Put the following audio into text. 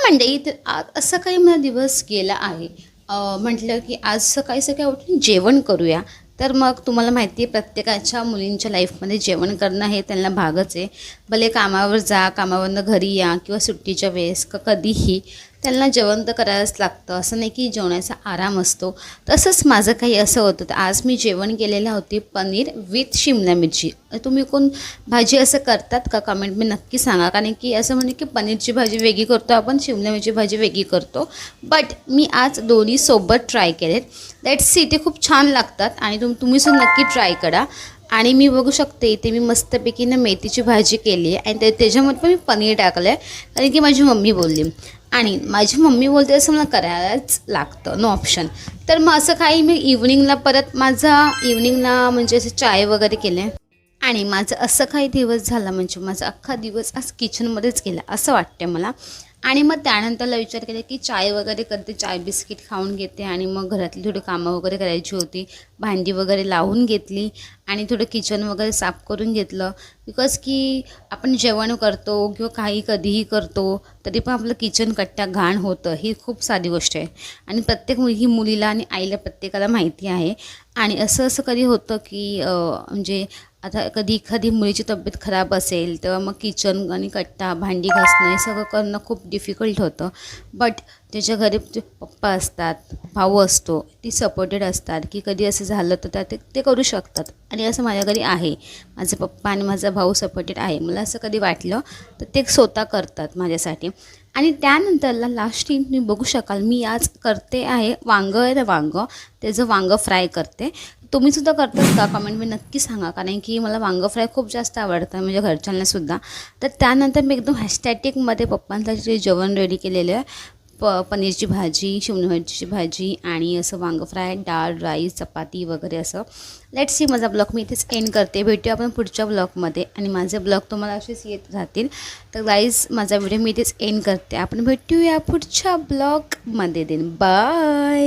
मंडळी, तर आज असं काही मला दिवस गेला आहे. म्हटलं की आज सकाळी सकाळी उठून जेवण करूया. तर मग तुम्हाला माहिती आहे, प्रत्येकाच्या मुलींच्या लाईफमध्ये जेवण करणं हे त्यांना भागच आहे. भले कामावर जा, कामावरनं घरी या किंवा सुट्टीच्या वेळेस कधीही त्यांना जेवण तर करायलाच लागतं. असं नाही की जेवणाचा आराम असतो. तसंच माझं काही असं होतं. तर आज मी जेवण केलेलं होती पनीर विथ शिमला मिरची. तुम्ही कोण भाजी असं करतात का? कमेंट मी नक्की सांगा. कारण की असं म्हणजे की पनीरची भाजी वेगळी करतो आपण, शिमला मिरची भाजी वेगळी करतो. बट मी आज दोन्ही सोबत ट्राय केलेत. लेट्स सी, ते खूप छान लागतात आणि तुम्हीसुद्धा नक्की ट्राय करा. आणि मी बघू शकते इथे मी मस्तपैकी मेथीची भाजी केली आहे आणि त्याच्यामध्ये पण मी पनीर टाकलं आहे, कारण की माझी मम्मी बोलली आणि माझी मम्मी बोलते असं मला करायलाच लागतं, नो ऑप्शन. तर मग असं काही मी इव्हनिंगला परत इव्हनिंगला म्हणजे असं चाय वगैरे केले आणि माझं असं काही दिवस झाला म्हणजे माझा अख्खा दिवस आज किचनमध्येच गेला असं वाटते मला. आणि मग त्यानंतरला विचार केला की चाय वगैरे करते, चाय बिस्किट खाऊन घेते आणि मग घरातली थोडी कामं वगैरे करायची होती. भांडी वगैरे लावून घेतली आणि थोडं किचन वगैरे साफ करून घेतलं. बिकॉज की आपण जेवण करतो किंवा काही कधीही करतो तरी पण आपलं किचन कट्टा घाण होतं, ही खूप साधी गोष्ट आहे आणि प्रत्येक मुलीला आणि आईला प्रत्येकाला माहिती आहे. आणि असं कधी होतं की म्हणजे आता कधी एखादी मुलीची तब्येत खराब असेल तेव्हा मग किचन आणि कट्टा, भांडी घासणं हे सगळं करणं खूप डिफिकल्ट होतं. बट त्याच्या घरी जे पप्पा असतात, भाऊ असतो, ती सपोर्टेड असतात की कधी असं झालं तर ते करू शकतात. आणि असं माझ्या घरी आहे, माझे पप्पा आणि माझा भाऊ सपोर्टेड आहे. मला असं कधी वाटलं तर ते स्वतः करतात माझ्यासाठी. आणि त्यानंतरला लास्ट तुम्ही बघू शकाल मी आज करते आहे वांगं आहे ना, त्याचं वांगं फ्राय करते. तुम्हीसुद्धा करतात का? कमेंटमध्ये नक्की सांगा. कारण की मला वांगं फ्राय खूप जास्त आवडतं, म्हणजे घरच्यांनासुद्धा. तर त्यानंतर मी एकदम हॅस्टॅटिकमध्ये पप्पांसाठी जेवण रेडी केलेलं आहे. पनीरची भाजी, शिमला मिरचीची भाजी आणि असं वांगं फ्राय, डाळ, राईस, चपाती वगैरे असं. लेट्स सी, माझा ब्लॉग मी इथेच एंड करते. भेटूया आपण पुढच्या ब्लॉगमध्ये आणि माझे ब्लॉग तुम्हाला असेच येत राहतील. तर गाईज, माझा व्हिडिओ मी इथेच एंड करते. आपण भेटूया पुढच्या ब्लॉगमध्ये. बाय.